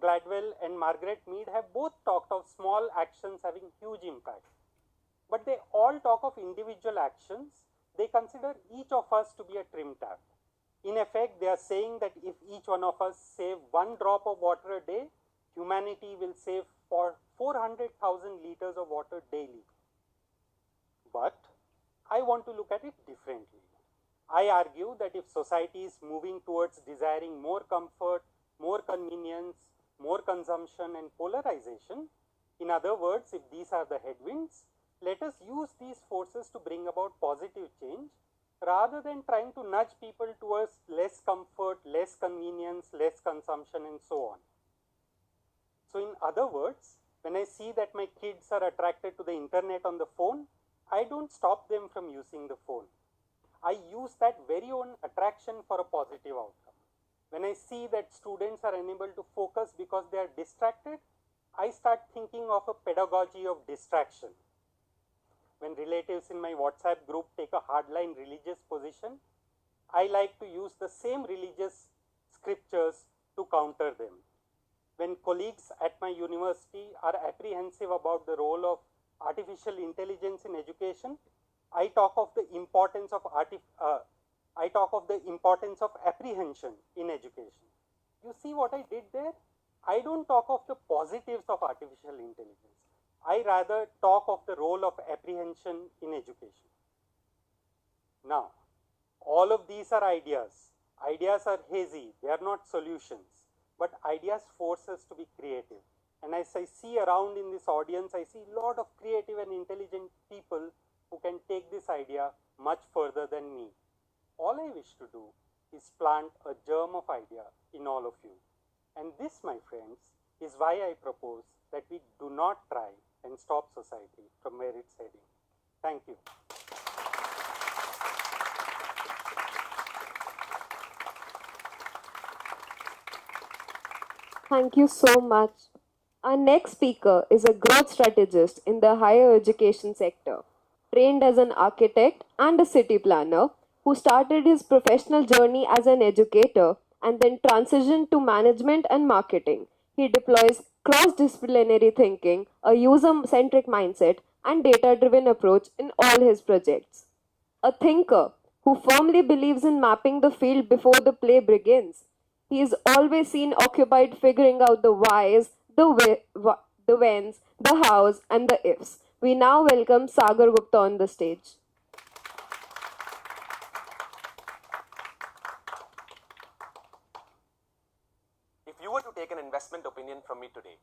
Gladwell and Margaret Mead have both talked of small actions having huge impact. But they all talk of individual actions. They consider each of us to be a trim tab. In effect, they are saying that if each one of us save 1 drop of water a day, humanity will save for 400,000 liters of water daily. But I want to look at it differently. I argue that if society is moving towards desiring more comfort, more convenience, more consumption and polarization, in other words, if these are the headwinds, let us use these forces to bring about positive change rather than trying to nudge people towards less comfort, less convenience, less consumption and so on. So in other words, when I see that my kids are attracted to the internet on the phone, I don't stop them from using the phone. I use that very own attraction for a positive outcome. When I see that students are unable to focus because they are distracted, I start thinking of a pedagogy of distraction. When relatives in my WhatsApp group take a hardline religious position, I like to use the same religious scriptures to counter them. When colleagues at my university are apprehensive about the role of artificial intelligence in education, I talk of the importance of apprehension in education. You see what I did there? I don't talk of the positives of artificial intelligence. I rather talk of the role of apprehension in education. Now, all of these are ideas. Ideas are hazy, they are not solutions, but ideas force us to be creative. And as I see around in this audience, I see a lot of creative and intelligent people who can take this idea much further than me. All I wish to do is plant a germ of idea in all of you. And this, my friends, is why I propose that we do not try and stop society from where it's heading. Thank you. Thank you so much. Our next speaker is a growth strategist in the higher education sector, trained as an architect and a city planner, who started his professional journey as an educator and then transitioned to management and marketing. He deploys cross-disciplinary thinking, a user-centric mindset, and data-driven approach in all his projects. A thinker who firmly believes in mapping the field before the play begins. He is always seen occupied figuring out the whys, the whens, the hows, and the ifs. We now welcome Sagar Gupta on the stage. If you were to take an investment opinion from me today,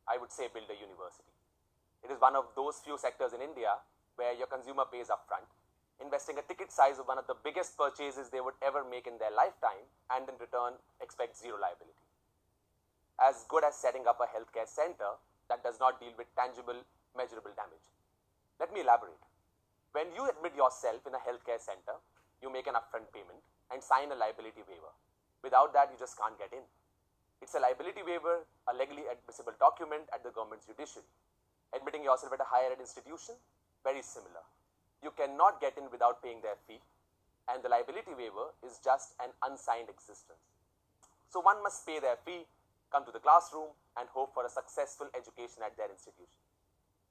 I would say build a university. It is one of those few sectors in India where your consumer pays upfront, investing a ticket size of one of the biggest purchases they would ever make in their lifetime, and in return expect zero liability. As good as setting up a healthcare center that does not deal with tangible, measurable damage. Let me elaborate. When you admit yourself in a healthcare center, you make an upfront payment and sign a liability waiver. Without that, you just can't get in. It's a liability waiver, a legally admissible document at the government's judiciary. Admitting yourself at a higher ed institution, very similar. You cannot get in without paying their fee, and the liability waiver is just an unsigned existence. So one must pay their fee, come to the classroom, and hope for a successful education at their institution.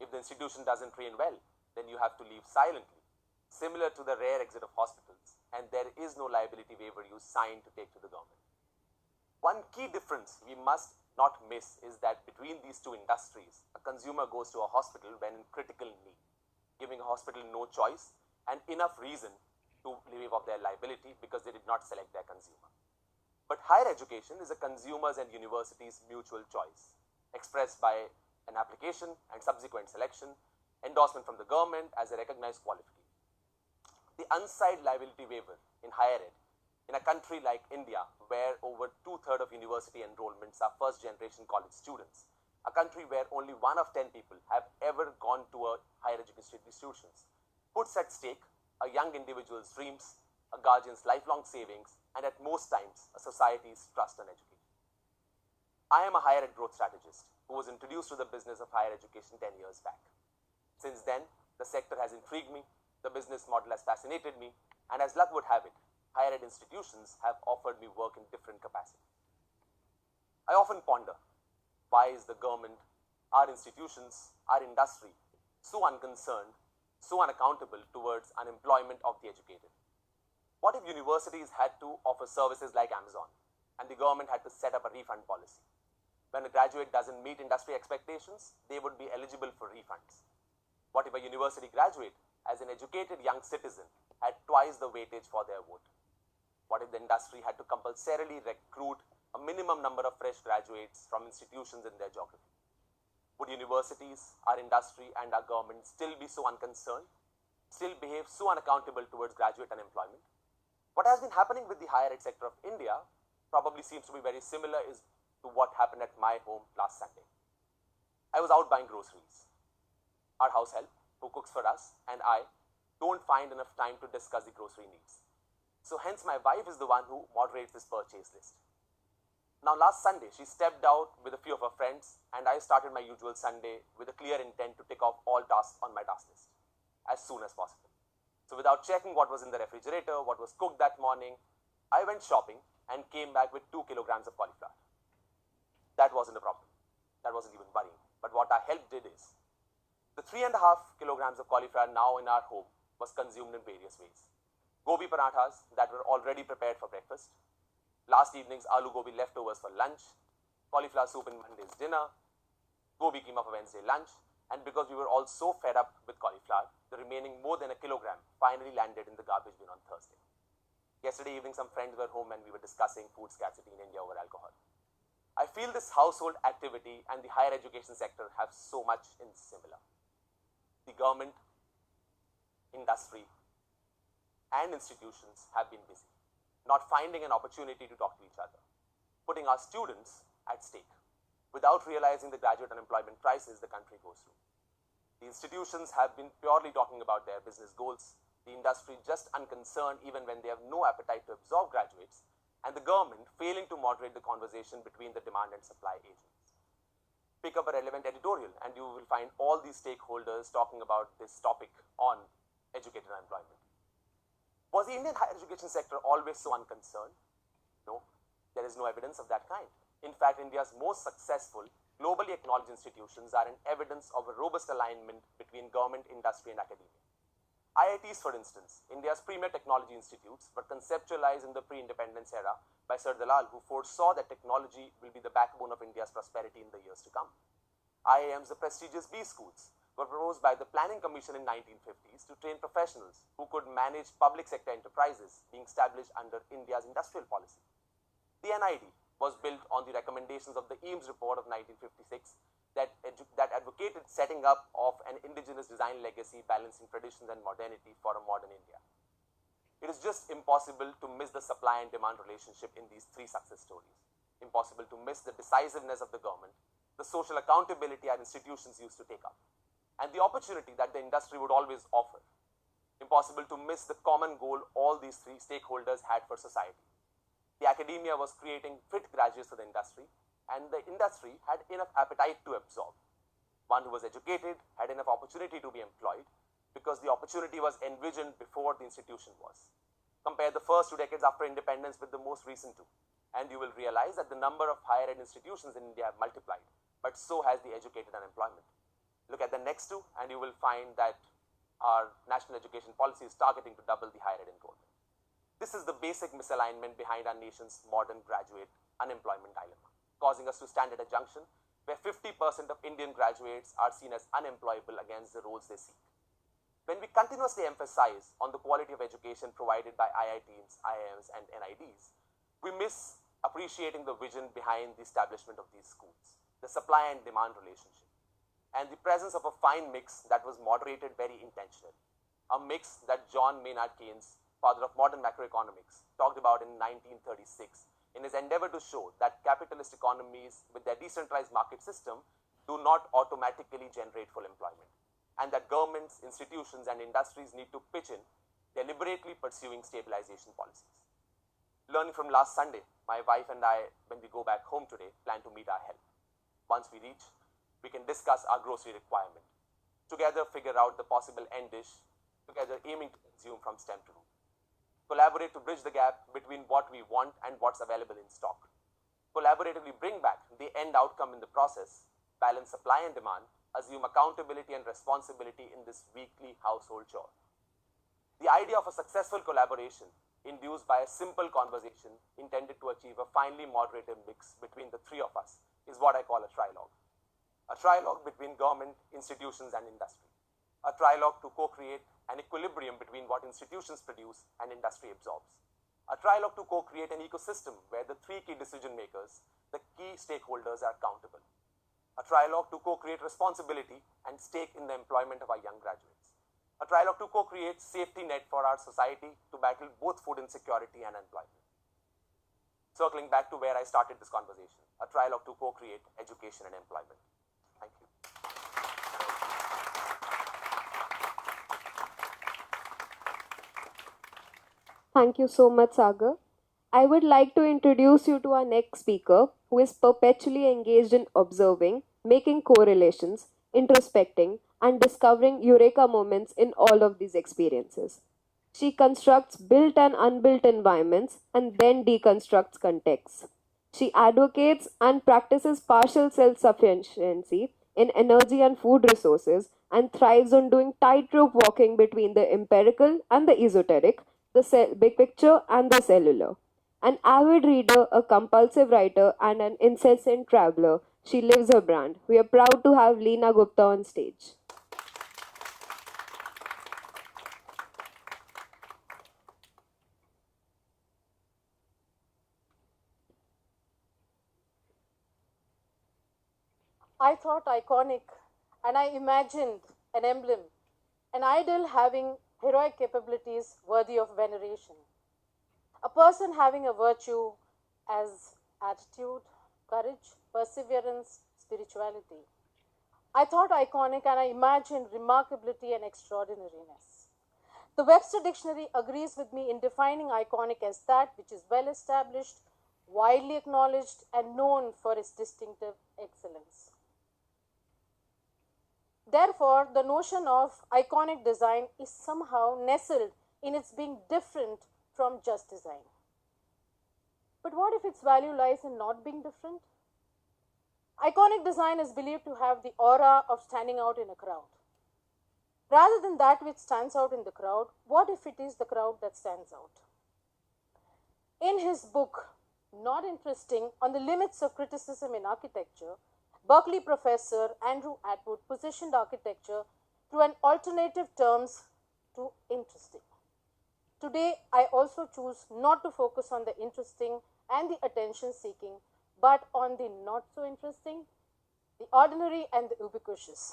If the institution doesn't train well, then you have to leave silently, similar to the rare exit of hospitals, and there is no liability waiver you sign to take to the government. One key difference we must not miss is that between these two industries, a consumer goes to a hospital when in critical need, giving a hospital no choice and enough reason to waive off their liability because they did not select their consumer. But higher education is a consumer's and university's mutual choice, expressed by an application and subsequent selection, endorsement from the government as a recognized qualification. The unsigned liability waiver in higher ed, in a country like India, where over 2/3 of university enrollments are first-generation college students, a country where only 1 of 10 people have ever gone to a higher education institutions, puts at stake a young individual's dreams, a guardian's lifelong savings, and at most times, a society's trust on education. I am a higher ed growth strategist who was introduced to the business of higher education 10 years back. Since then, the sector has intrigued me, the business model has fascinated me, and as luck would have it, higher ed institutions have offered me work in different capacities. I often ponder, why is the government, our institutions, our industry so unconcerned, so unaccountable towards unemployment of the educated? What if universities had to offer services like Amazon and the government had to set up a refund policy? When a graduate doesn't meet industry expectations, they would be eligible for refunds. What if a university graduate, as an educated young citizen, had twice the weightage for their vote? What if the industry had to compulsorily recruit a minimum number of fresh graduates from institutions in their geography? Would universities, our industry, and our government still be so unconcerned, still behave so unaccountable towards graduate unemployment? What has been happening with the higher ed sector of India probably seems to be very similar to what happened at my home last Sunday. I was out buying groceries. Our house help, who cooks for us, and I don't find enough time to discuss the grocery needs. So hence my wife is the one who moderates this purchase list. Now last Sunday, she stepped out with a few of her friends, and I started my usual Sunday with a clear intent to tick off all tasks on my task list as soon as possible. So without checking what was in the refrigerator, what was cooked that morning, I went shopping and came back with 2 kilograms of cauliflower. That wasn't a problem. That wasn't even worrying. But what our help did is, the 3.5 kilograms of cauliflower now in our home was consumed in various ways. Gobi parathas that were already prepared for breakfast, last evening's aloo gobi leftovers for lunch, cauliflower soup in Monday's dinner, gobi keema for Wednesday lunch, and because we were all so fed up with cauliflower, the remaining more than a kilogram finally landed in the garbage bin on Thursday. Yesterday evening, some friends were home and we were discussing food scarcity in India over alcohol. I feel this household activity and the higher education sector have so much in similar. The government, industry, and institutions have been busy, not finding an opportunity to talk to each other, putting our students at stake, without realizing the graduate unemployment crisis the country goes through. The institutions have been purely talking about their business goals, the industry just unconcerned even when they have no appetite to absorb graduates, and the government failing to moderate the conversation between the demand and supply agents. Pick up a relevant editorial and you will find all these stakeholders talking about this topic on educated unemployment. Was the Indian higher education sector always so unconcerned? No, there is no evidence of that kind. In fact, India's most successful, globally acknowledged institutions are an evidence of a robust alignment between government, industry, and academia. IITs, for instance, India's premier technology institutes, were conceptualized in the pre-independence era by Sir Dalal, who foresaw that technology will be the backbone of India's prosperity in the years to come. IIMs, the prestigious B schools, were proposed by the Planning Commission in 1950s to train professionals who could manage public sector enterprises being established under India's industrial policy. The NID was built on the recommendations of the Eames report of 1956 that advocated setting up of an indigenous design legacy balancing traditions and modernity for a modern India. It is just impossible to miss the supply and demand relationship in these three success stories. Impossible to miss the decisiveness of the government, the social accountability our institutions used to take up, and the opportunity that the industry would always offer. Impossible to miss the common goal all these three stakeholders had for society. The academia was creating fit graduates for the industry, and the industry had enough appetite to absorb. One who was educated had enough opportunity to be employed because the opportunity was envisioned before the institution was. Compare the first 2 decades after independence with the most recent 2, and you will realize that the number of higher ed institutions in India have multiplied, but so has the educated unemployment. Look at the next 2 and you will find that our national education policy is targeting to double the higher ed enrollment. This is the basic misalignment behind our nation's modern graduate unemployment dilemma, causing us to stand at a junction where 50% of Indian graduates are seen as unemployable against the roles they seek. When we continuously emphasize on the quality of education provided by IITs, IIMs, and NIDs, we miss appreciating the vision behind the establishment of these schools, the supply and demand relationship, and the presence of a fine mix that was moderated very intentionally, a mix that John Maynard Keynes, father of modern macroeconomics, talked about in 1936 in his endeavor to show that capitalist economies with their decentralized market system do not automatically generate full employment, and that governments, institutions, and industries need to pitch in, deliberately pursuing stabilization policies. Learning from last Sunday, my wife and I, when we go back home today, plan to meet our help. Once we reach, we can discuss our grocery requirement, together figure out the possible end dish, together aiming to consume from stem to root. Collaborate to bridge the gap between what we want and what's available in stock. collaboratively bring back the end outcome in the process, balance supply and demand, assume accountability and responsibility in this weekly household chore. The idea of a successful collaboration induced by a simple conversation intended to achieve a finely moderated mix between the three of us is what I call a trilogue. A trilogue between government, institutions and industry. A trilogue to co-create an equilibrium between what institutions produce and industry absorbs. A trilogue to co-create an ecosystem where the three key decision makers, the key stakeholders are accountable. A trilogue to co-create responsibility and stake in the employment of our young graduates. A trilogue to co-create safety net for our society to battle both food insecurity and employment. Circling back to where I started this conversation, a trilogue to co-create education and employment. Thank you. Thank you so much, Sagar. I would like to introduce you to our next speaker, who is perpetually engaged in observing, making correlations, introspecting, and discovering eureka moments in all of these experiences. She constructs built and unbuilt environments and then deconstructs contexts. She advocates and practices partial self sufficiency in energy and food resources and thrives on doing tightrope walking between the empirical and the esoteric, the big picture and the cellular. An avid reader, a compulsive writer, and an incessant traveler, she lives her brand. We are proud to have Leena Gupta on stage. I thought iconic and I imagined an emblem, an idol having heroic capabilities worthy of veneration. A person having a virtue as attitude, courage, perseverance, spirituality. I thought iconic and I imagined remarkability and extraordinariness. The Webster Dictionary agrees with me in defining iconic as that which is well established, widely acknowledged, and known for its distinctive excellence. Therefore, the notion of iconic design is somehow nestled in its being different from just design. But what if its value lies in not being different? Iconic design is believed to have the aura of standing out in a crowd. Rather than that which stands out in the crowd, what if it is the crowd that stands out? In his book, Not Interesting, on the limits of criticism in architecture, Berkeley professor Andrew Atwood positioned architecture through an alternative terms to interesting. Today, I also choose not to focus on the interesting and the attention seeking, but on the not so interesting, the ordinary and the ubiquitous.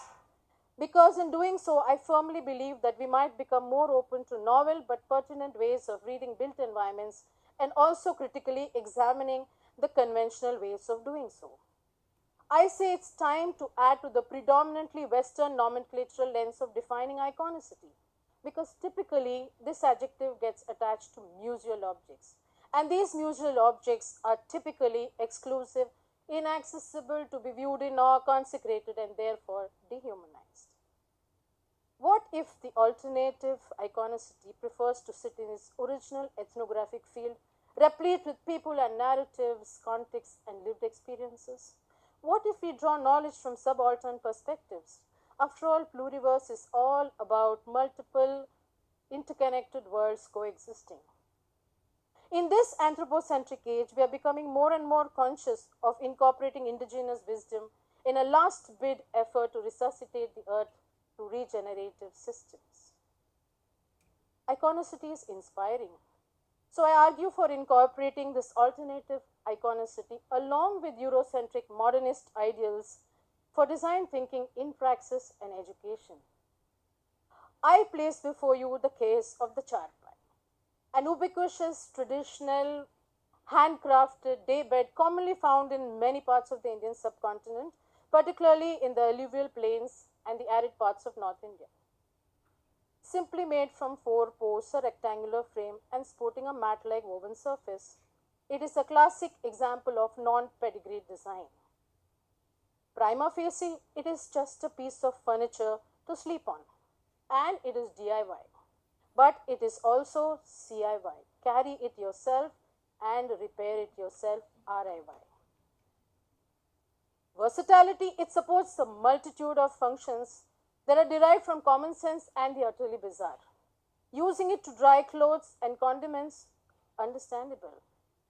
Because in doing so, I firmly believe that we might become more open to novel but pertinent ways of reading built environments and also critically examining the conventional ways of doing so. I say it's time to add to the predominantly Western nomenclatural lens of defining iconicity, because typically this adjective gets attached to museal objects. And these museal objects are typically exclusive, inaccessible, to be viewed in awe, consecrated, and therefore dehumanized. What if the alternative iconicity prefers to sit in its original ethnographic field, replete with people and narratives, contexts, and lived experiences? What if we draw knowledge from subaltern perspectives? After all, pluriverse is all about multiple interconnected worlds coexisting. In this anthropocentric age, we are becoming more and more conscious of incorporating indigenous wisdom in a last bid effort to resuscitate the earth to regenerative systems. Iconicity is inspiring. So I argue for incorporating this alternative iconicity along with Eurocentric modernist ideals for design thinking in praxis and education. I place before you the case of the charpai, an ubiquitous, traditional, handcrafted daybed commonly found in many parts of the Indian subcontinent, particularly in the alluvial plains and the arid parts of North India. Simply made from 4 posts, a rectangular frame, and sporting a mat-like woven surface, it is a classic example of non-pedigreed design. Prima facie, it is just a piece of furniture to sleep on, and it is DIY. But it is also CIY, carry it yourself and repair it yourself, RIY. Versatility, it supports a multitude of functions that are derived from common sense and the utterly bizarre. Using it to dry clothes and condiments, understandable.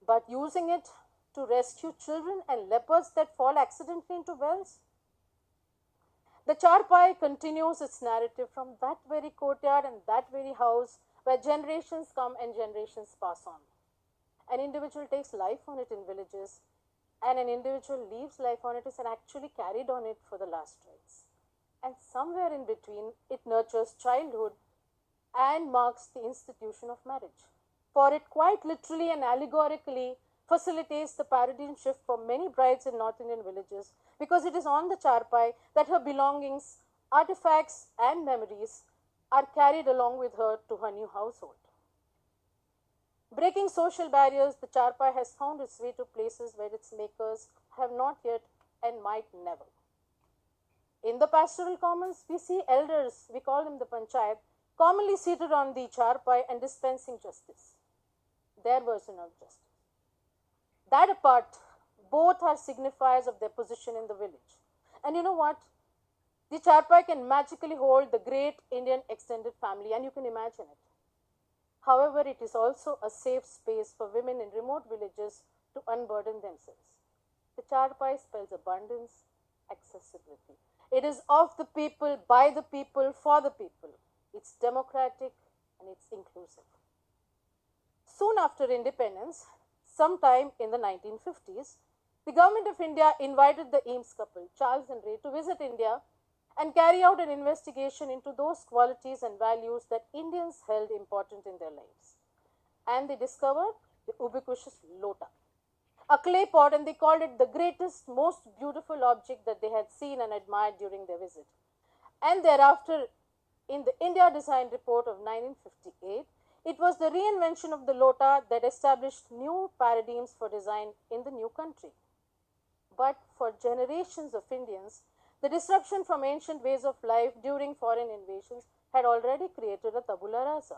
But using it to rescue children and leopards that fall accidentally into wells? The charpai continues its narrative from that very courtyard and that very house where generations come and generations pass on. An individual takes life on it in villages, and an individual leaves life on it is actually carried on it for the last rites. And somewhere in between, it nurtures childhood and marks the institution of marriage. For it quite literally and allegorically facilitates the paradigm shift for many brides in North Indian villages, because it is on the charpai that her belongings, artifacts, and memories are carried along with her to her new household. Breaking social barriers, the charpai has found its way to places where its makers have not yet and might never. In the pastoral commons, we see elders, we call them the panchayat, commonly seated on the charpai and dispensing justice, their version of justice. That apart, both are signifiers of their position in the village. And you know what? The charpai can magically hold the great Indian extended family, and you can imagine it. However, it is also a safe space for women in remote villages to unburden themselves. The charpai spells abundance, accessibility. It is of the people, by the people, for the people. It's democratic and it's inclusive. Soon after independence, sometime in the 1950s, the government of India invited the Eames couple, Charles and Ray, to visit India and carry out an investigation into those qualities and values that Indians held important in their lives. And they discovered the ubiquitous lota, a clay pot, and they called it the greatest, most beautiful object that they had seen and admired during their visit. And thereafter, in the India Design Report of 1958, it was the reinvention of the lota that established new paradigms for design in the new country. But for generations of Indians, the disruption from ancient ways of life during foreign invasions had already created a tabula rasa.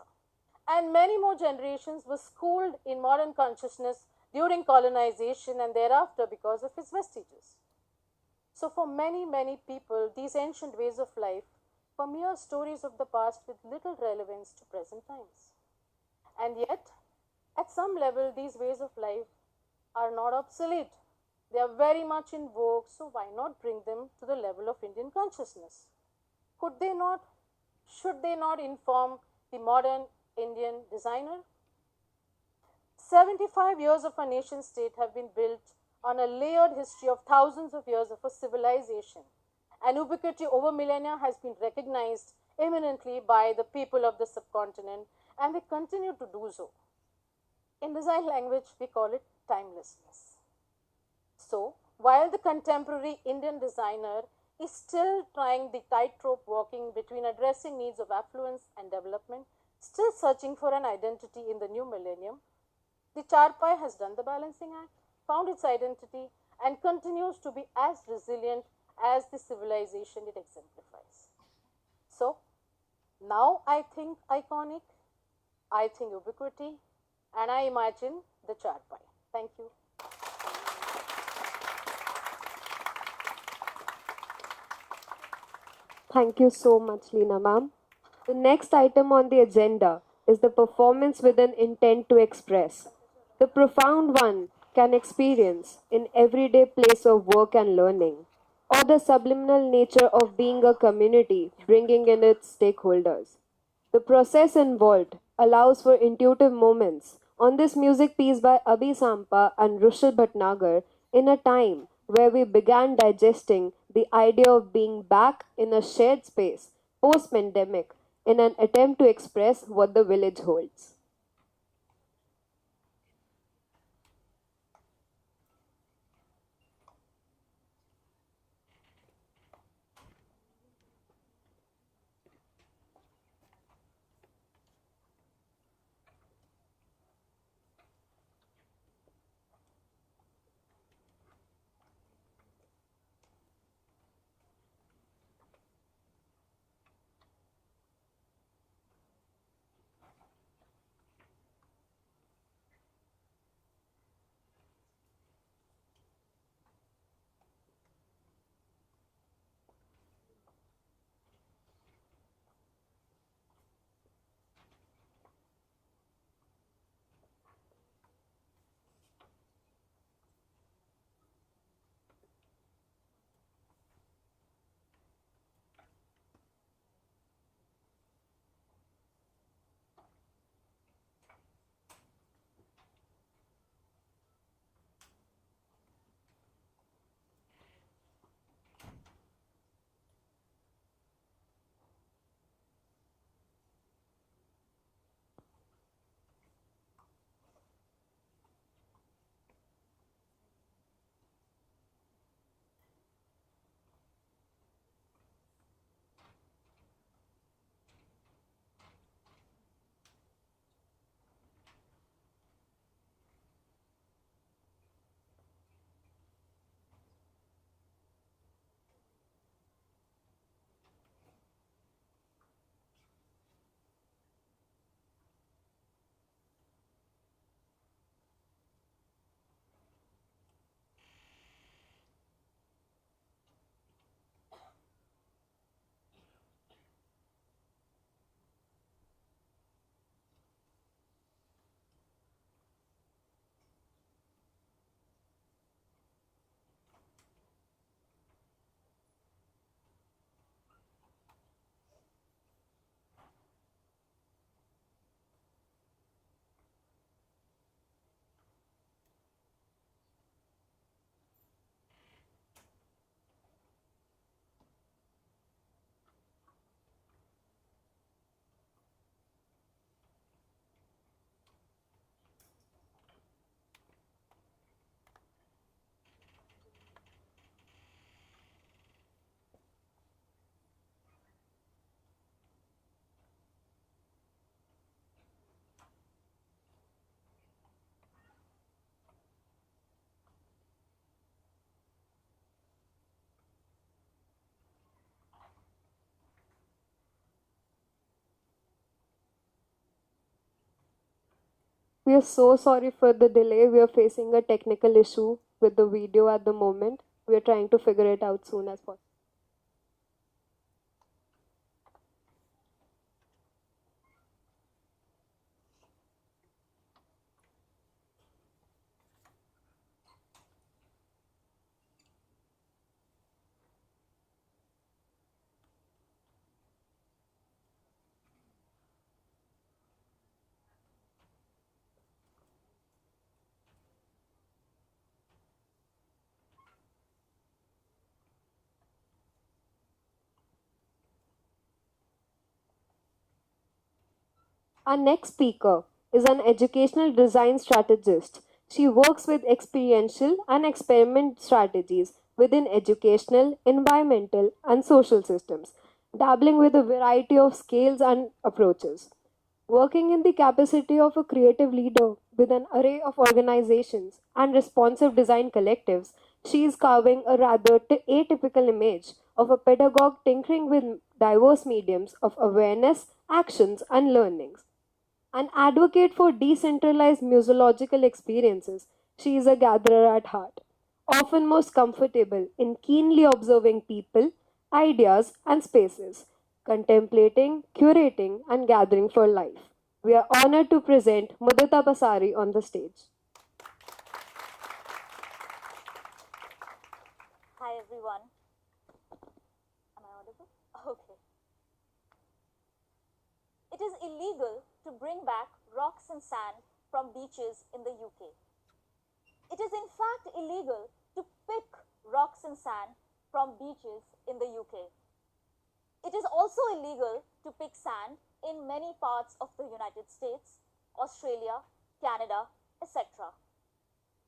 And many more generations were schooled in modern consciousness during colonization and thereafter because of its vestiges. So for many, many people, these ancient ways of life were mere stories of the past with little relevance to present times. And yet, at some level, these ways of life are not obsolete. They are very much in vogue, so why not bring them to the level of Indian consciousness? Could they not? Should they not inform the modern Indian designer? 75 years of our nation state have been built on a layered history of thousands of years of a civilization. And ubiquity over millennia has been recognized eminently by the people of the subcontinent, and they continue to do so. In design language, we call it timelessness. So, while the contemporary Indian designer is still trying the tightrope walking between addressing needs of affluence and development, still searching for an identity in the new millennium, the charpai has done the balancing act, found its identity, and continues to be as resilient as the civilization it exemplifies. So, now I think iconic, I think ubiquity, and I imagine the charpai. Thank you. Thank you so much, Leena ma'am. The next item on the agenda is the performance with an intent to express. The profound one can experience in everyday place of work and learning, or the subliminal nature of being a community, bringing in its stakeholders. The process involved allows for intuitive moments. On this music piece by Abhi Sampa and Rushil Bhatnagar, in a time where we began digesting the idea of being back in a shared space post-pandemic in an attempt to express what the village holds. We are so sorry for the delay. We are facing a technical issue with the video at the moment. We are trying to figure it out soon as possible. Our next speaker is an educational design strategist. She works with experiential and experiment strategies within educational, environmental, and social systems, dabbling with a variety of scales and approaches. Working in the capacity of a creative leader with an array of organizations and responsive design collectives, she is carving a rather atypical image of a pedagogue tinkering with diverse mediums of awareness, actions, and learnings. An advocate for decentralized museological experiences, she is a gatherer at heart, often most comfortable in keenly observing people, ideas, and spaces, contemplating, curating, and gathering for life. We are honored to present Mudita Pasari on the stage. Hi everyone. Am I audible? Okay. It is illegal to bring back rocks and sand from beaches in the UK. It is in fact illegal to pick rocks and sand from beaches in the UK. It is also illegal to pick sand in many parts of the United States, Australia, Canada, etc.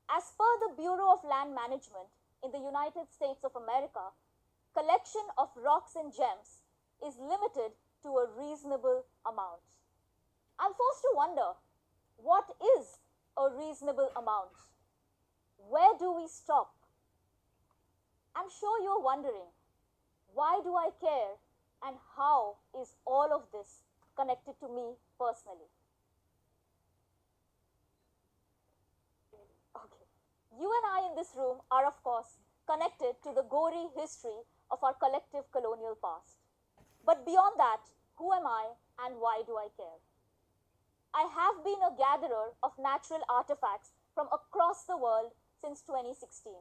As per the Bureau of Land Management in the United States of America, collection of rocks and gems is limited to a reasonable amount. I'm forced to wonder, what is a reasonable amount? Where do we stop? I'm sure you're wondering, why do I care and how is all of this connected to me personally? Okay. You and I in this room are, of course, connected to the gory history of our collective colonial past. But beyond that, who am I and why do I care? I have been a gatherer of natural artifacts from across the world since 2016.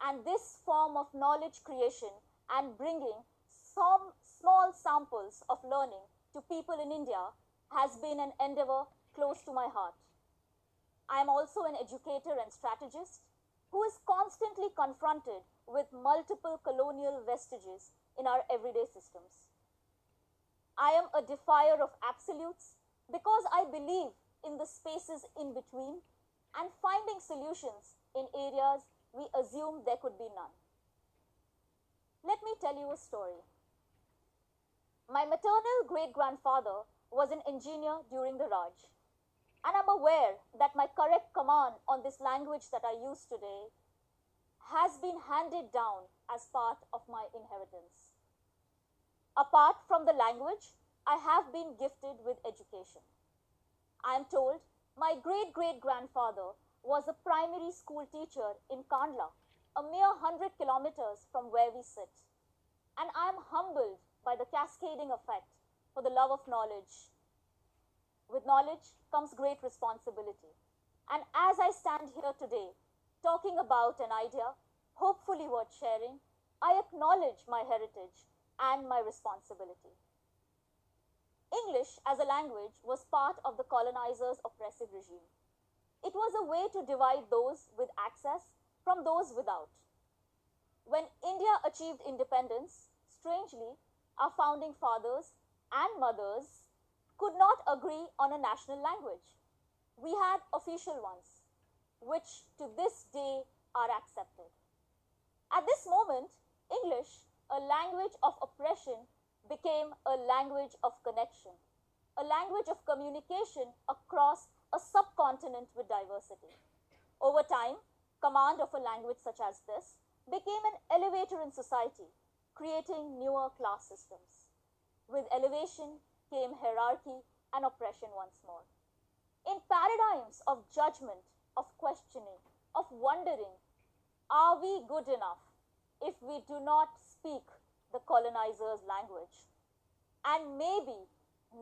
And this form of knowledge creation and bringing some small samples of learning to people in India has been an endeavor close to my heart. I am also an educator and strategist who is constantly confronted with multiple colonial vestiges in our everyday systems. I am a defier of absolutes because I believe in the spaces in between and finding solutions in areas we assume there could be none. Let me tell you a story. My maternal great-grandfather was an engineer during the Raj, and I'm aware that my correct command on this language that I use today has been handed down as part of my inheritance. Apart from the language, I have been gifted with education. I am told my great-great-grandfather was a primary school teacher in Kandla, a mere 100 kilometers from where we sit. And I am humbled by the cascading effect for the love of knowledge. With knowledge comes great responsibility. And as I stand here today, talking about an idea, hopefully worth sharing, I acknowledge my heritage and my responsibility. English as a language was part of the colonizers' oppressive regime. It was a way to divide those with access from those without. When India achieved independence, strangely, our founding fathers and mothers could not agree on a national language. We had official ones, which to this day are accepted. At this moment, English, a language of oppression, became a language of connection, a language of communication across a subcontinent with diversity. Over time, command of a language such as this became an elevator in society, creating newer class systems. With elevation came hierarchy and oppression once more. In paradigms of judgment, of questioning, of wondering, are we good enough if we do not speak the colonizer's language? And maybe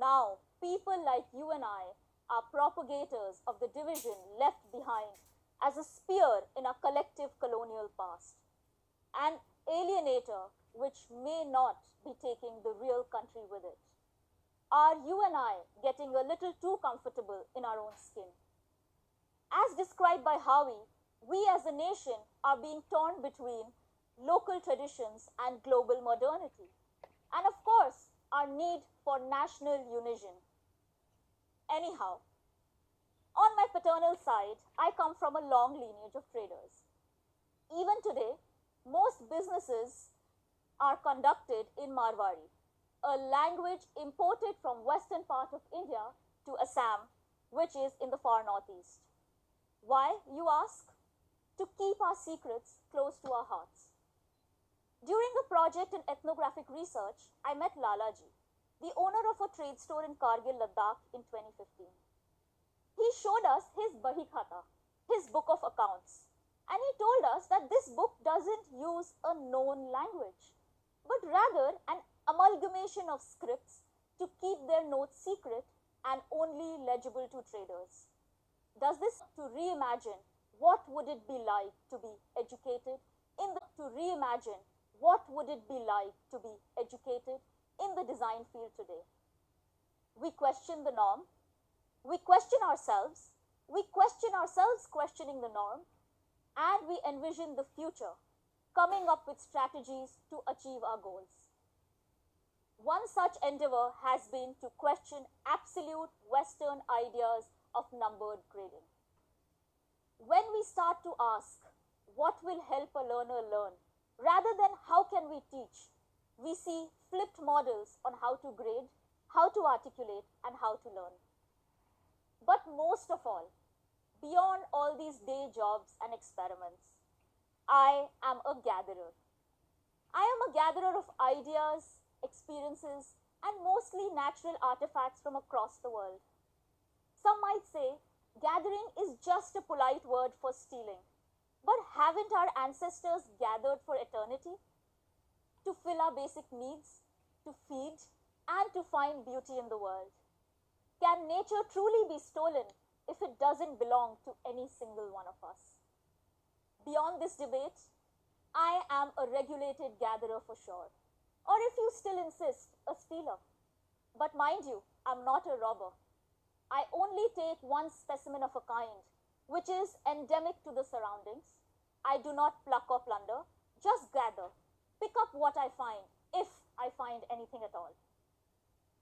now people like you and I are propagators of the division left behind as a spear in our collective colonial past, an alienator which may not be taking the real country with it. Are you and I getting a little too comfortable in our own skin? As described by Howie, we as a nation are being torn between local traditions and global modernity, and of course, our need for national union. Anyhow, on my paternal side, I come from a long lineage of traders. Even today, most businesses are conducted in Marwari, a language imported from western part of India to Assam, which is in the far northeast. Why, you ask? To keep our secrets close to our hearts. During a project in ethnographic research, I met Lalaji, the owner of a trade store in Kargil, Ladakh in 2015. He showed us his Bahi Khata, his book of accounts, and he told us that this book doesn't use a known language, but rather an amalgamation of scripts to keep their notes secret and only legible to traders. Does this to reimagine what would it be like to be educated in the design field today? We question the norm, we question ourselves questioning the norm, and we envision the future, coming up with strategies to achieve our goals. One such endeavor has been to question absolute Western ideas of numbered grading. When we start to ask, what will help a learner learn, rather than how can we teach, we see flipped models on how to grade, how to articulate, and how to learn. But most of all, beyond all these day jobs and experiments, I am a gatherer. I am a gatherer of ideas, experiences, and mostly natural artifacts from across the world. Some might say gathering is just a polite word for stealing. But haven't our ancestors gathered for eternity? To fill our basic needs, to feed, and to find beauty in the world. Can nature truly be stolen if it doesn't belong to any single one of us? Beyond this debate, I am a regulated gatherer for sure. Or if you still insist, a stealer. But mind you, I'm not a robber. I only take one specimen of a kind, which is endemic to the surroundings. I do not pluck or plunder, just gather, pick up what I find, if I find anything at all.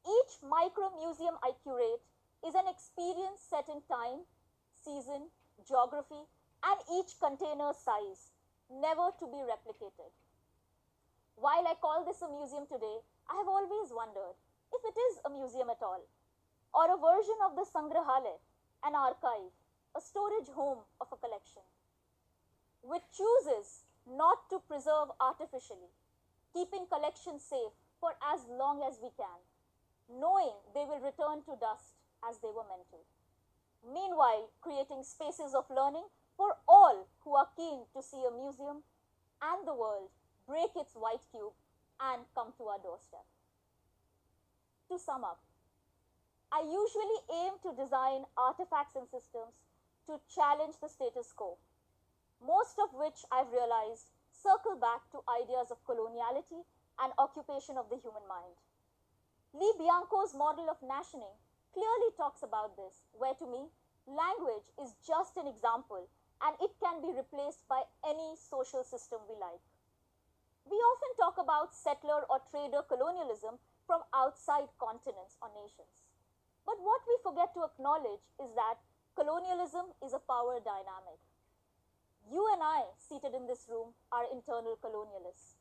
Each micro-museum I curate is an experience set in time, season, geography, and each container's size, never to be replicated. While I call this a museum today, I have always wondered if it is a museum at all, or a version of the Sangrahalaya, an archive, a storage home of a collection, which chooses not to preserve artificially, keeping collections safe for as long as we can, knowing they will return to dust as they were meant to. Meanwhile, creating spaces of learning for all who are keen to see a museum and the world break its white cube and come to our doorstep. To sum up, I usually aim to design artifacts and systems to challenge the status quo, most of which I've realized circle back to ideas of coloniality and occupation of the human mind. Lee Bianco's model of nationing clearly talks about this, where to me, language is just an example and it can be replaced by any social system we like. We often talk about settler or trader colonialism from outside continents or nations. But what we forget to acknowledge is that colonialism is a power dynamic. You and I, seated in this room, are internal colonialists.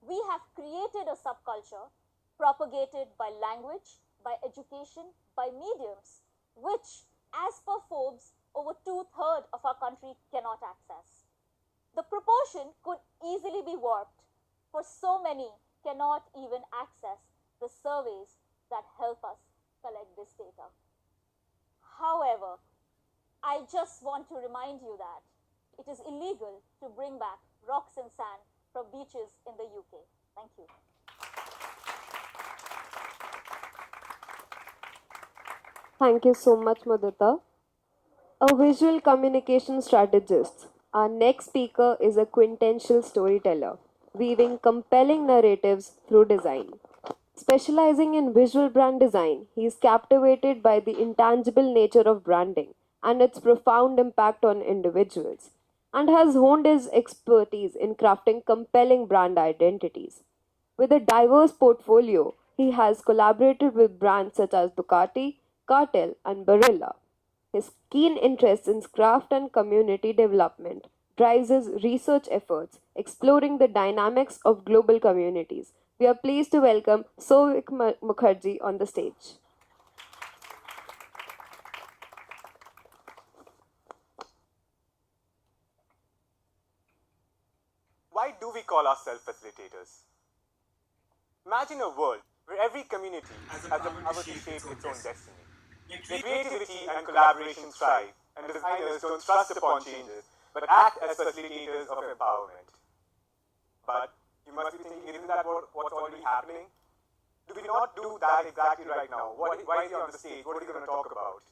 We have created a subculture propagated by language, by education, by mediums, which, as per Forbes, over 2/3 of our country cannot access. The proportion could easily be warped, for so many cannot even access the surveys that help us collect this data. However, I just want to remind you that it is illegal to bring back rocks and sand from beaches in the UK. Thank you. Thank you so much, Madhita. A visual communication strategist. Our next speaker is a quintessential storyteller, weaving compelling narratives through design. Specializing in visual brand design, he is captivated by the intangible nature of branding and its profound impact on individuals, and has honed his expertise in crafting compelling brand identities. With a diverse portfolio, he has collaborated with brands such as Ducati, Cartel, and Barilla. His keen interest in craft and community development drives his research efforts, exploring the dynamics of global communities. We are pleased to welcome Souvik Mukherjee on the stage. Why do we call ourselves facilitators? Imagine a world where every community has the power to shape its own destiny. Where creativity and collaboration thrive, and designers don't thrust upon changes, but act as facilitators of empowerment. But you must be thinking, isn't that what's already happening? Do we not do that exactly right now? Why is he on the stage? What are you going to talk about?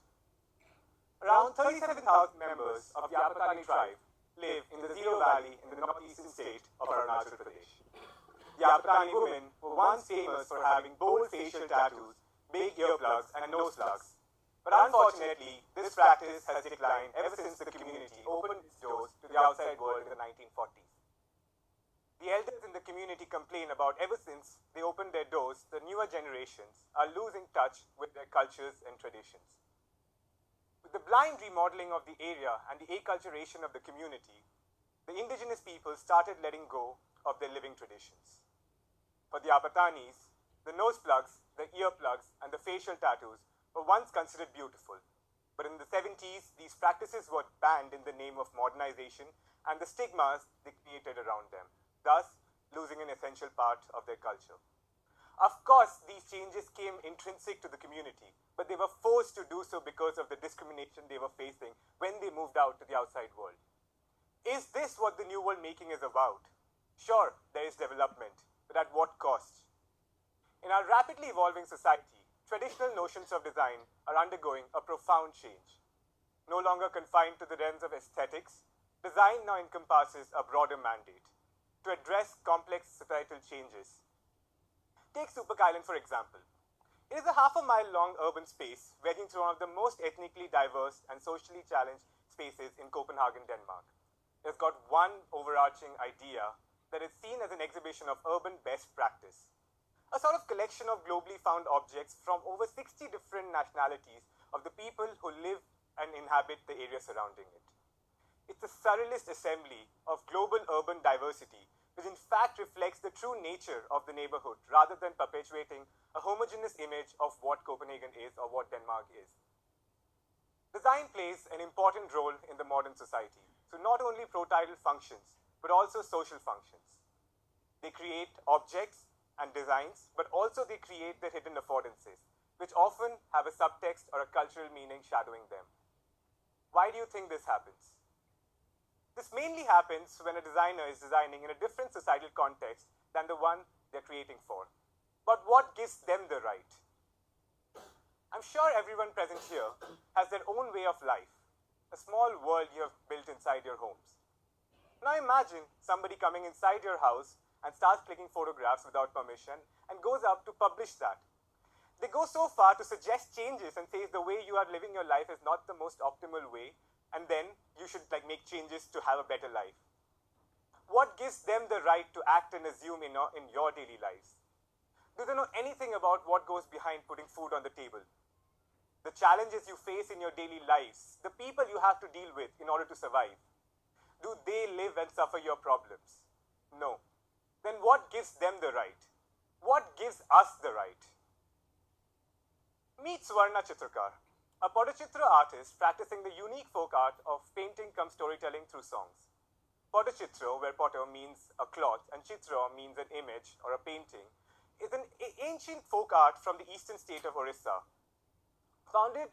Around 37,000 members of the Apatani tribe live in the Zero Valley in the northeastern state of Arunachal Pradesh. The Apatani women were once famous for having bold facial tattoos, big earplugs, and nose plugs. But unfortunately, this practice has declined ever since the community opened its doors to the outside world in the 1940s. The elders in the community complain about ever since they opened their doors, the newer generations are losing touch with their cultures and traditions. With the blind remodeling of the area and the acculturation of the community, the indigenous people started letting go of their living traditions. For the Apatanis, the nose plugs, the earplugs, and the facial tattoos were once considered beautiful. But in the 70s, these practices were banned in the name of modernization and the stigmas they created around them, thus losing an essential part of their culture. Of course, these changes came intrinsic to the community, but they were forced to do so because of the discrimination they were facing when they moved out to the outside world. Is this what the new world making is about? Sure, there is development, but at what cost? In our rapidly evolving society, traditional notions of design are undergoing a profound change. No longer confined to the realms of aesthetics, design now encompasses a broader mandate to address complex societal changes. Take Superk Island, for example. It is a half-a-mile-long urban space wedging through one of the most ethnically diverse and socially challenged spaces in Copenhagen, Denmark. It's got one overarching idea that is seen as an exhibition of urban best practice. A sort of collection of globally found objects from over 60 different nationalities of the people who live and inhabit the area surrounding it. It's a surrealist assembly of global urban diversity, which in fact reflects the true nature of the neighborhood rather than perpetuating a homogeneous image of what Copenhagen is or what Denmark is. Design plays an important role in the modern society, so not only pro-tidal functions, but also social functions. They create objects and designs, but also they create the hidden affordances, which often have a subtext or a cultural meaning shadowing them. Why do you think this happens? This mainly happens when a designer is designing in a different societal context than the one they're creating for. But what gives them the right? I'm sure everyone present here has their own way of life, a small world you have built inside your homes. Now imagine somebody coming inside your house and starts clicking photographs without permission and goes up to publish that. They go so far to suggest changes and says the way you are living your life is not the most optimal way, and then you should make changes to have a better life. What gives them the right to act and assume in your daily lives? Do they know anything about what goes behind putting food on the table? The challenges you face in your daily lives, the people you have to deal with in order to survive. Do they live and suffer your problems? No. Then what gives them the right? What gives us the right? Meet Swarna Chitrakar, a Potachitra artist practicing the unique folk art of painting cum storytelling through songs. Potachitra, where potter means a cloth and chitra means an image or a painting, is an ancient folk art from the eastern state of Orissa. Founded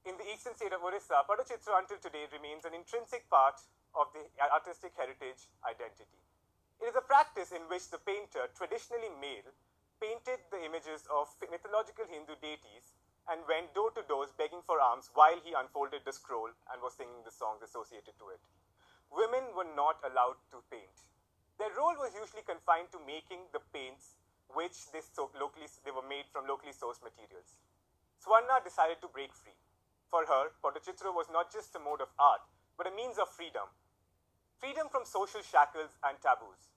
in the eastern state of Orissa, Patachitra until today remains an intrinsic part of the artistic heritage identity. It is a practice in which the painter, traditionally male, painted the images of mythological Hindu deities and went door to door begging for alms while he unfolded the scroll and was singing the songs associated to it. Women were not allowed to paint. Their role was usually confined to making the paints which they were made from locally sourced materials. Swarna decided to break free. For her, Patachitra was not just a mode of art, but a means of freedom. Freedom from social shackles and taboos.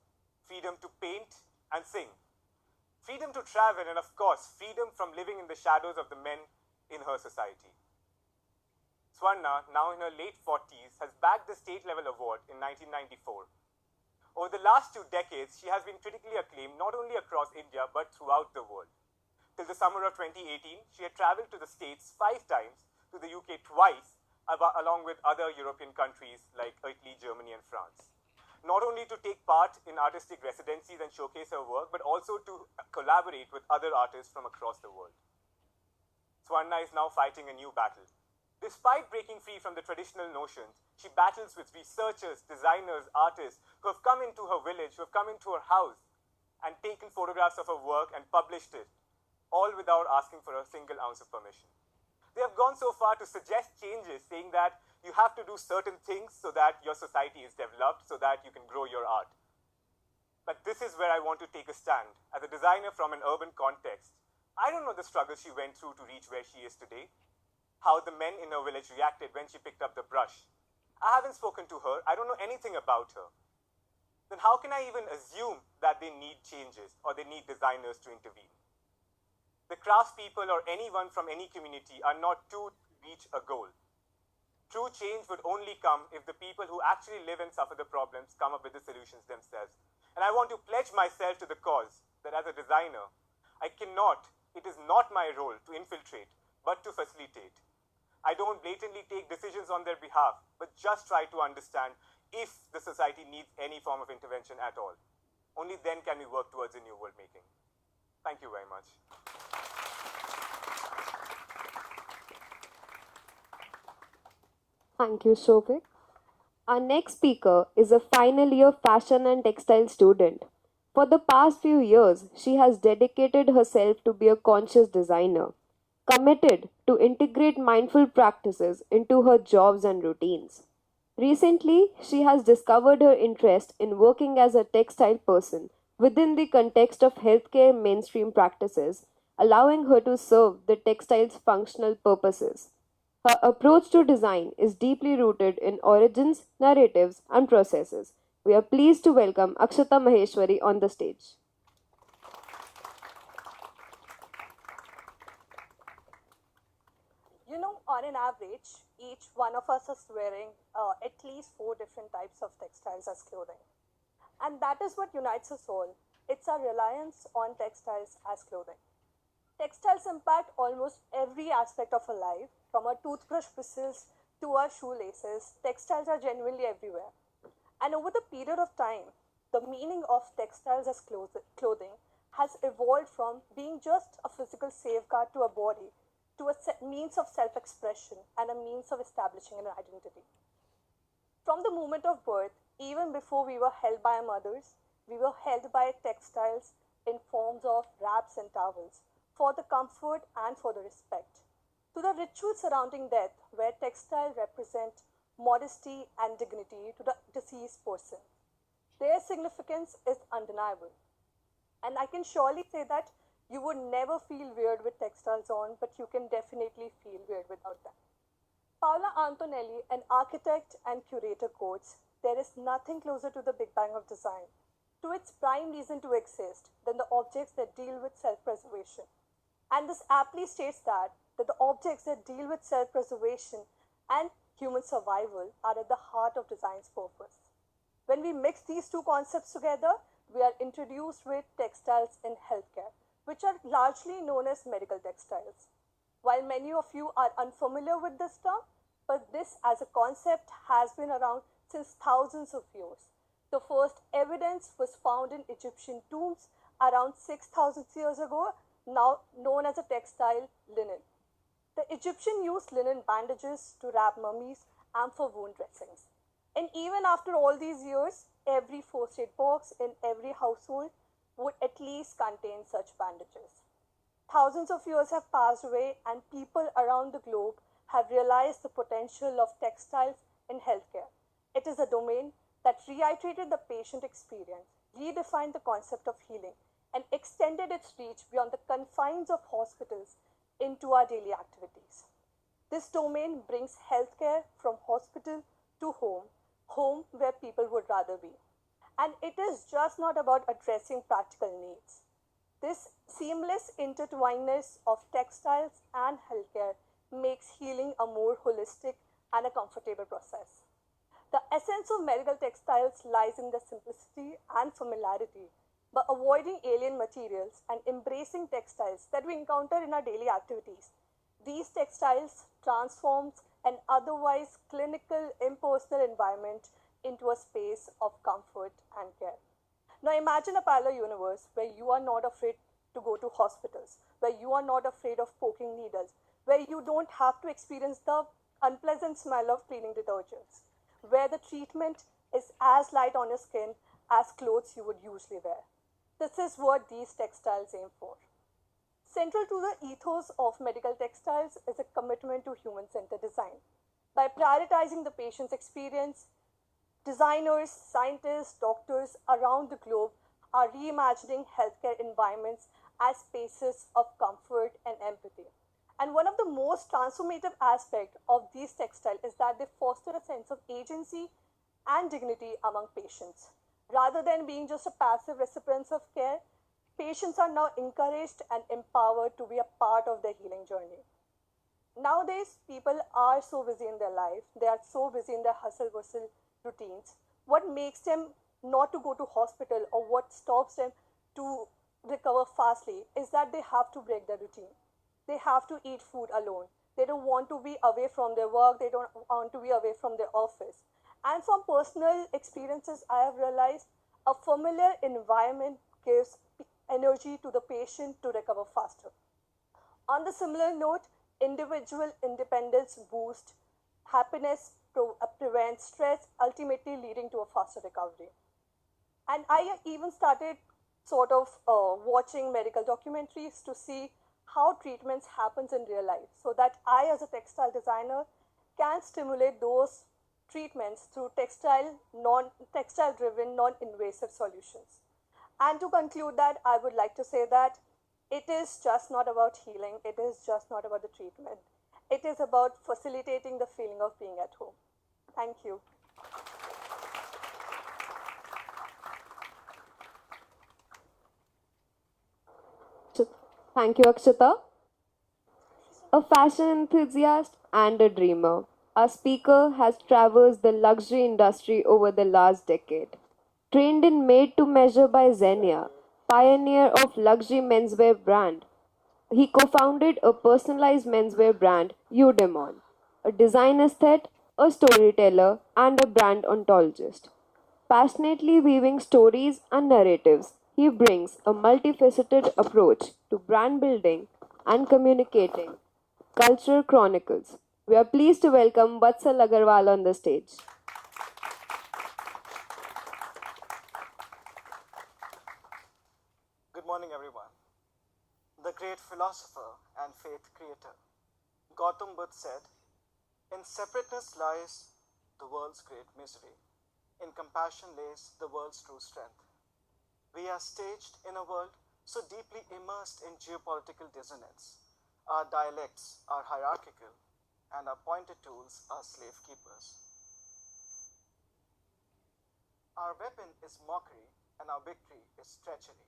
Freedom to paint and sing. Freedom to travel, and of course, freedom from living in the shadows of the men in her society. Swarna, now in her late 40s, has bagged the state level award in 1994. Over the last 2 decades, she has been critically acclaimed not only across India but throughout the world. Till the summer of 2018, she had traveled to the States 5 times, to the UK twice, along with other European countries like Italy, Germany, and France. Not only to take part in artistic residencies and showcase her work, but also to collaborate with other artists from across the world. Swarna is now fighting a new battle. Despite breaking free from the traditional notions, she battles with researchers, designers, artists who have come into her village, who have come into her house and taken photographs of her work and published it, all without asking for a single ounce of permission. They have gone so far to suggest changes, saying that you have to do certain things so that your society is developed, so that you can grow your art. But this is where I want to take a stand. As a designer from an urban context, I don't know the struggles she went through to reach where she is today, how the men in her village reacted when she picked up the brush. I haven't spoken to her, I don't know anything about her. Then how can I even assume that they need changes or they need designers to intervene? The craftspeople or anyone from any community are not two to reach a goal. True change would only come if the people who actually live and suffer the problems come up with the solutions themselves. And I want to pledge myself to the cause that as a designer, it is not my role to infiltrate, but to facilitate. I don't blatantly take decisions on their behalf, but just try to understand if the society needs any form of intervention at all. Only then can we work towards a new world making. Thank you very much. Thank you, Shobhik. Our next speaker is a final year fashion and textile student. For the past few years, she has dedicated herself to be a conscious designer, committed to integrate mindful practices into her jobs and routines. Recently, she has discovered her interest in working as a textile person within the context of healthcare mainstream practices, allowing her to serve the textile's functional purposes. Her approach to design is deeply rooted in origins, narratives, and processes. We are pleased to welcome Akshata Maheshwari on the stage. You know, on an average, each one of us is wearing at least 4 different types of textiles as clothing. And that is what unites us all. It's our reliance on textiles as clothing. Textiles impact almost every aspect of our life, from our toothbrush bristles to our shoelaces. Textiles are genuinely everywhere. And over the period of time, the meaning of textiles as clothing has evolved from being just a physical safeguard to a body to a means of self-expression and a means of establishing an identity. From the moment of birth, even before we were held by our mothers, we were held by textiles in forms of wraps and towels for the comfort and for the respect. To the rituals surrounding death, where textiles represent modesty and dignity to the deceased person. Their significance is undeniable. And I can surely say that you would never feel weird with textiles on, but you can definitely feel weird without them. Paola Antonelli, an architect and curator, quotes, "There is nothing closer to the Big Bang of design, to its prime reason to exist, than the objects that deal with self-preservation." And this aptly states that the objects that deal with self-preservation and human survival are at the heart of design's purpose. When we mix these two concepts together, we are introduced with textiles in healthcare, which are largely known as medical textiles. While many of you are unfamiliar with this term, but this as a concept has been around since thousands of years. The first evidence was found in Egyptian tombs around 6,000 years ago, now known as a textile linen. The Egyptian used linen bandages to wrap mummies and for wound dressings. And even after all these years, every first aid box in every household would at least contain such bandages. Thousands of years have passed away, and people around the globe have realized the potential of textiles in healthcare. It is a domain that reiterated the patient experience, redefined the concept of healing, and extended its reach beyond the confines of hospitals into our daily activities. This domain brings healthcare from hospital to home, home where people would rather be. And it is just not about addressing practical needs. This seamless intertwinedness of textiles and healthcare makes healing a more holistic and a comfortable process. The essence of medical textiles lies in their simplicity and familiarity. By avoiding alien materials and embracing textiles that we encounter in our daily activities, these textiles transforms an otherwise clinical, impersonal environment into a space of comfort and care. Now imagine a parallel universe where you are not afraid to go to hospitals, where you are not afraid of poking needles, where you don't have to experience the unpleasant smell of cleaning detergents, where the treatment is as light on your skin as clothes you would usually wear. This is what these textiles aim for. Central to the ethos of medical textiles is a commitment to human-centered design. By prioritizing the patient's experience, designers, scientists, doctors around the globe are reimagining healthcare environments as spaces of comfort and empathy. And one of the most transformative aspects of these textiles is that they foster a sense of agency and dignity among patients. Rather than being just a passive recipients of care, patients are now encouraged and empowered to be a part of their healing journey. Nowadays, people are so busy in their life, they are so busy in their hustle-bustle routines. What makes them not to go to hospital or what stops them to recover fastly is that they have to break their routine. They have to eat food alone. They don't want to be away from their work. They don't want to be away from their office. And from personal experiences, I have realized a familiar environment gives energy to the patient to recover faster. On the similar note, individual independence boosts happiness, prevents stress, ultimately leading to a faster recovery. And I even started sort of watching medical documentaries to see how treatments happens in real life, so that I, as a textile designer, can stimulate those treatments through textile-driven, non-invasive solutions. And to conclude that, I would like to say that it is just not about healing. It is just not about the treatment. It is about facilitating the feeling of being at home. Thank you. Thank you, Akshita. A fashion enthusiast and a dreamer, our speaker has traversed the luxury industry over the last decade. Trained in made to measure by Xenia, pioneer of luxury menswear brand, he co-founded a personalized menswear brand, Udemon, a design aesthete, a storyteller, and a brand ontologist. Passionately weaving stories and narratives, he brings a multifaceted approach to brand building and communicating cultural chronicles. We are pleased to welcome Vatsal Agarwal on the stage. Good morning, everyone. The great philosopher and faith creator, Gautam Buddha said, "In separateness lies the world's great misery. In compassion lays the world's true strength." We are staged in a world so deeply immersed in geopolitical dissonance. Our dialects are hierarchical, and our pointed tools are slave keepers. Our weapon is mockery, and our victory is treachery.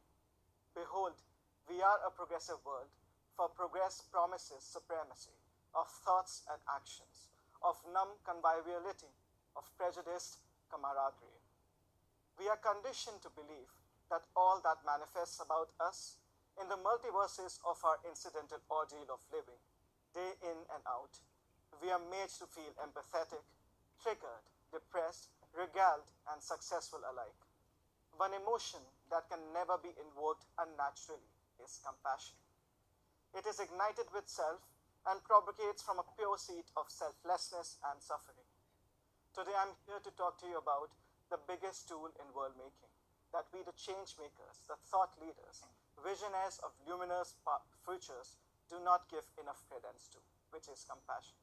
Behold, we are a progressive world, for progress promises supremacy of thoughts and actions, of numb conviviality, of prejudiced camaraderie. We are conditioned to believe that all that manifests about us in the multiverses of our incidental ordeal of living, day in and out, we are made to feel empathetic, triggered, depressed, regaled, and successful alike. One emotion that can never be invoked unnaturally is compassion. It is ignited with self and propagates from a pure seed of selflessness and suffering. Today I'm here to talk to you about the biggest tool in world making that we, the change makers, the thought leaders, visionaries of luminous futures, do not give enough credence to, which is compassion.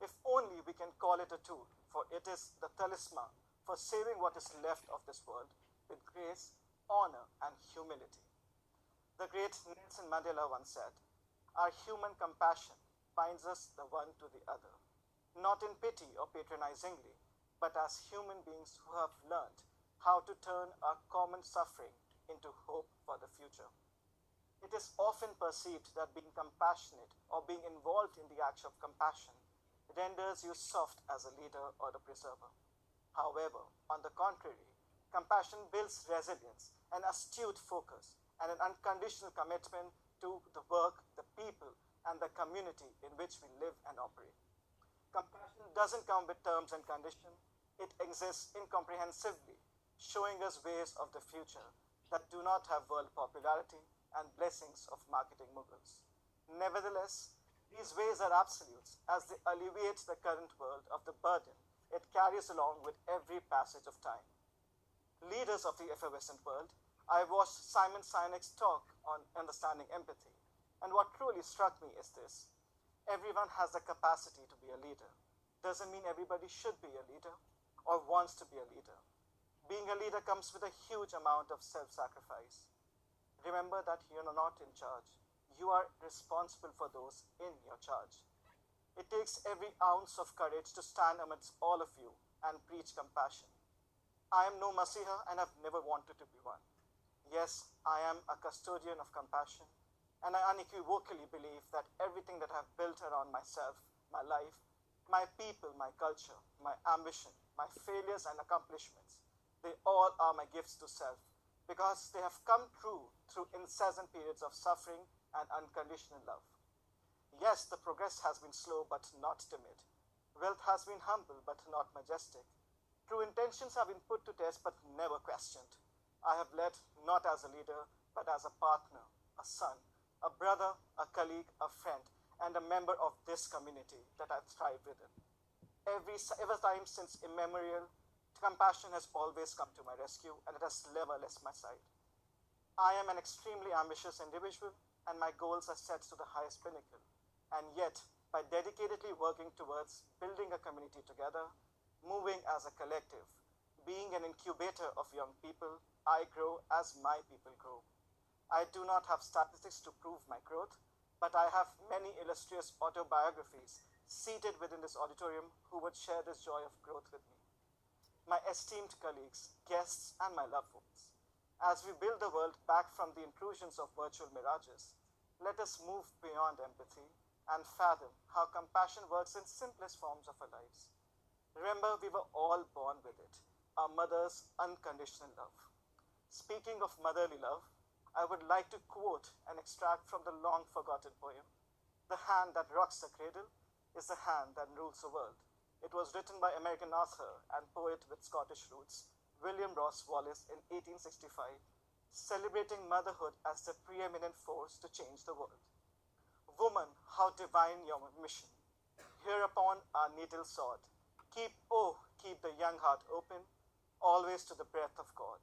If only we can call it a tool, for it is the talisman for saving what is left of this world with grace, honor, and humility. The great Nelson Mandela once said, "Our human compassion binds us the one to the other, not in pity or patronizingly, but as human beings who have learned how to turn our common suffering into hope for the future." It is often perceived that being compassionate or being involved in the act of compassion renders you soft as a leader or a preserver. However, on the contrary, compassion builds resilience, an astute focus, and an unconditional commitment to the work, the people, and the community in which we live and operate. Compassion doesn't come with terms and conditions. It exists incomprehensively, showing us ways of the future that do not have world popularity and blessings of marketing moguls. Nevertheless, these ways are absolutes as they alleviate the current world of the burden it carries along with every passage of time. Leaders of the effervescent world, I watched Simon Sinek's talk on understanding empathy, and what truly struck me is this: everyone has the capacity to be a leader. Doesn't mean everybody should be a leader or wants to be a leader. Being a leader comes with a huge amount of self-sacrifice. Remember that you are not in charge. You are responsible for those in your charge. It takes every ounce of courage to stand amidst all of you and preach compassion. I am no Masiha and have never wanted to be one. Yes, I am a custodian of compassion, and I unequivocally believe that everything that I have built around myself, my life, my people, my culture, my ambition, my failures and accomplishments, they all are my gifts to self, because they have come true through incessant periods of suffering and unconditional love. Yes, the progress has been slow but not timid. Wealth has been humble but not majestic. True intentions have been put to test but never questioned. I have led not as a leader but as a partner, a son, a brother, a colleague, a friend, and a member of this community that I thrive within. Ever time since immemorial, compassion has always come to my rescue, and it has never left my side. I am an extremely ambitious individual, and my goals are set to the highest pinnacle. And yet, by dedicatedly working towards building a community together, moving as a collective, being an incubator of young people, I grow as my people grow. I do not have statistics to prove my growth, but I have many illustrious autobiographies seated within this auditorium who would share this joy of growth with me. My esteemed colleagues, guests, and my loved ones, as we build the world back from the intrusions of virtual mirages, let us move beyond empathy and fathom how compassion works in simplest forms of our lives. Remember, we were all born with it, our mother's unconditional love. Speaking of motherly love, I would like to quote an extract from the long-forgotten poem, "The hand that rocks the cradle is the hand that rules the world." It was written by American author and poet with Scottish roots, William Ross Wallace, in 1865, celebrating motherhood as the preeminent force to change the world. Woman, how divine your mission. Hereupon our needle sword. Keep the young heart open, always to the breath of God.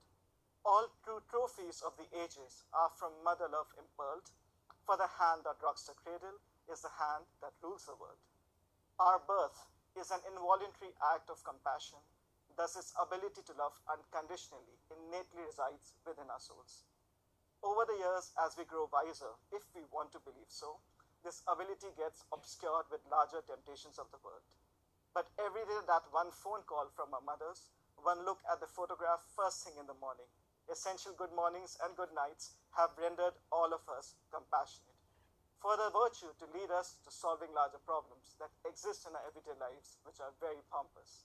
All true trophies of the ages are from mother love impearled, for the hand that rocks the cradle is the hand that rules the world. Our birth is an involuntary act of compassion, thus its ability to love unconditionally innately resides within our souls. Over the years, as we grow wiser, if we want to believe so, this ability gets obscured with larger temptations of the world. But every day, that one phone call from our mothers, one look at the photograph first thing in the morning, essential good mornings and good nights have rendered all of us compassionate. For the virtue to lead us to solving larger problems that exist in our everyday lives, which are very pompous.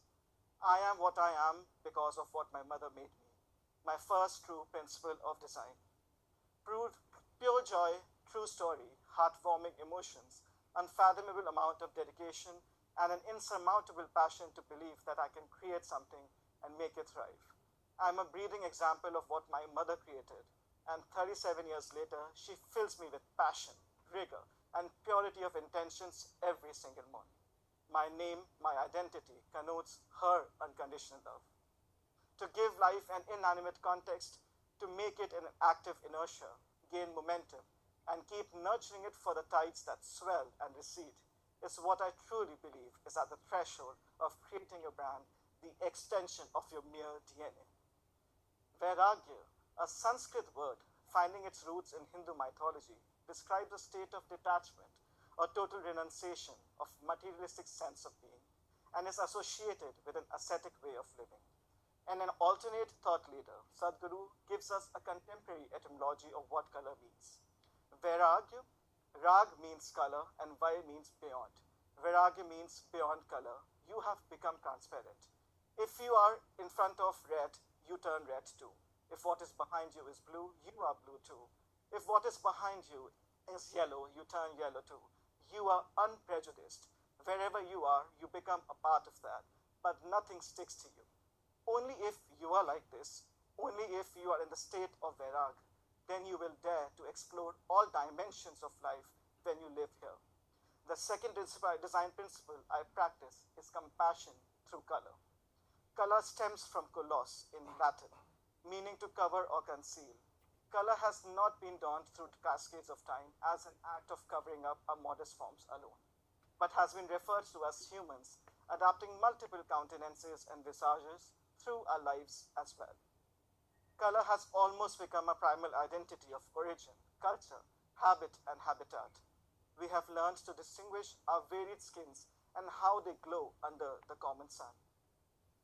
I am what I am because of what my mother made me, my first true principle of design. Pure joy, true story, heartwarming emotions, unfathomable amount of dedication, and an insurmountable passion to believe that I can create something and make it thrive. I'm a breathing example of what my mother created, and 37 years later, she fills me with passion, rigor, and purity of intentions every single morning. My name, my identity connotes her unconditional love. To give life an inanimate context, to make it an active inertia, gain momentum, and keep nurturing it for the tides that swell and recede, is what I truly believe is at the threshold of creating a brand, the extension of your mere DNA. Vairagya, a Sanskrit word finding its roots in Hindu mythology, describes a state of detachment or total renunciation of materialistic sense of being, and is associated with an ascetic way of living. And an alternate thought leader, Sadhguru, gives us a contemporary etymology of what color means. Vairagya, Rag means color and Vai means beyond. Vairagya means beyond color. You have become transparent. If you are in front of red, you turn red too. If what is behind you is blue, you are blue too. If what is behind you is yellow, you turn yellow too. You are unprejudiced. Wherever you are, you become a part of that, but nothing sticks to you. Only if you are like this, only if you are in the state of Vairag, then you will dare to explore all dimensions of life when you live here. The second design principle I practice is compassion through color. Color stems from kolos in Latin, meaning to cover or conceal. Color has not been donned through cascades of time as an act of covering up our modest forms alone, but has been referred to as humans adapting multiple countenances and visages through our lives as well. Color has almost become a primal identity of origin, culture, habit, and habitat. We have learned to distinguish our varied skins and how they glow under the common sun.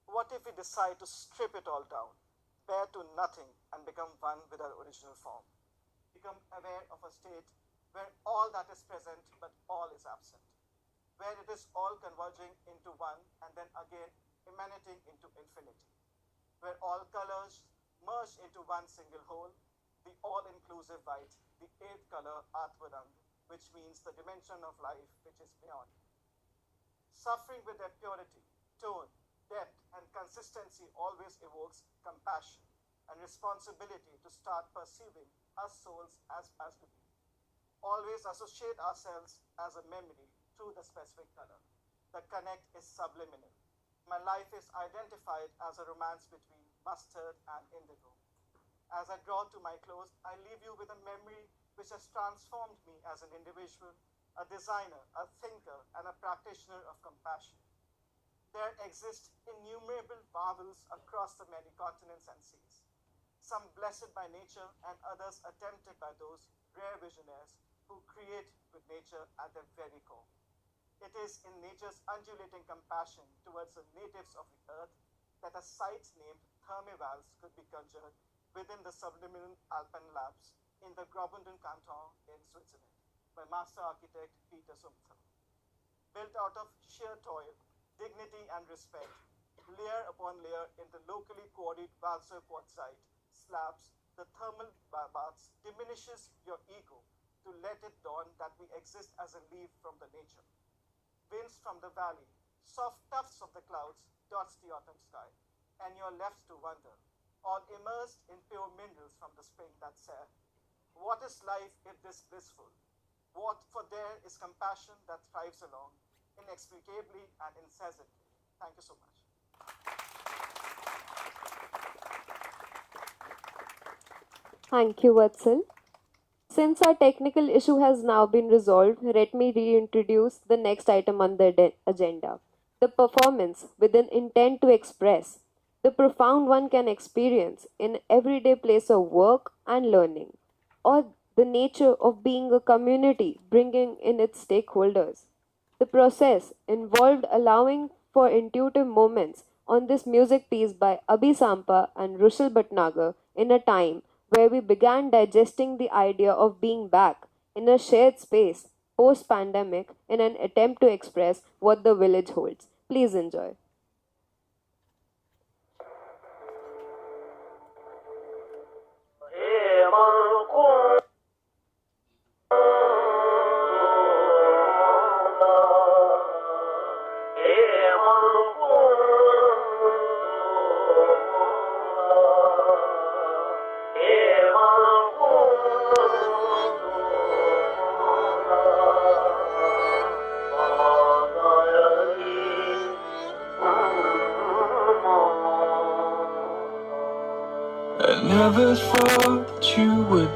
What if we decide to strip it all down, bare to nothing, and become one with our original form? Become aware of a state where all that is present but all is absent, where it is all converging into one and then again emanating into infinity, where all colors merge into one single whole, the all-inclusive white, the eighth color, Atvarang, which means the dimension of life which is beyond. Suffering with their purity, tone, depth, and consistency always evokes compassion and responsibility to start perceiving us souls as to be. Always associate ourselves as a memory through the specific color. The connect is subliminal. My life is identified as a romance between mustard and indigo. As I draw to my close, I leave you with a memory which has transformed me as an individual, a designer, a thinker, and a practitioner of compassion. There exist innumerable marvels across the many continents and seas, some blessed by nature and others attempted by those rare visionaries who create with nature at their very core. It is in nature's undulating compassion towards the natives of the earth that a site named Thermivals could be conjured within the subliminal Alpine labs in the Graubünden canton in Switzerland by master architect Peter Zumthor. Built out of sheer toil, dignity and respect, layer upon layer in the locally quarried Walser quartzite slabs, the thermal baths diminishes your ego to let it dawn that we exist as a leaf from the nature. Winds from the valley, soft tufts of the clouds dots the autumn sky, and you're left to wonder, all immersed in pure minerals from the spring that said, what is life if this blissful? What for there is compassion that thrives along, inexplicably and incessantly. Thank you so much. Thank you, Vatsal. Since our technical issue has now been resolved, let me reintroduce the next item on the agenda. The performance with an intent to express, the profound one can experience in everyday place of work and learning, or the nature of being a community bringing in its stakeholders. The process involved allowing for intuitive moments on this music piece by Abhi Sampa and Rushal Bhatnagar in a time where we began digesting the idea of being back in a shared space post pandemic in an attempt to express what the village holds. Please enjoy.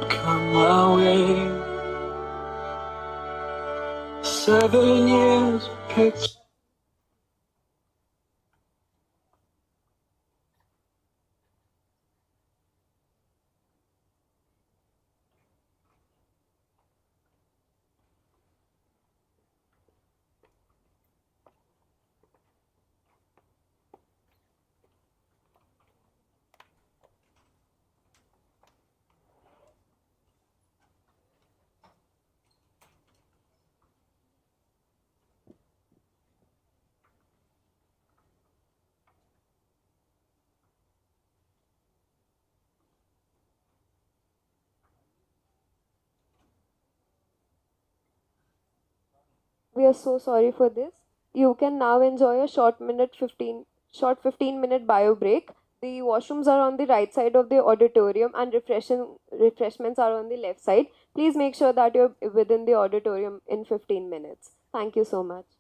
come my way. 7 years picture. We are so sorry for this. You can now enjoy a short 15-minute bio break. The washrooms are on the right side of the auditorium and refreshments are on the left side. Please make sure that you're within the auditorium in 15 minutes. Thank you so much.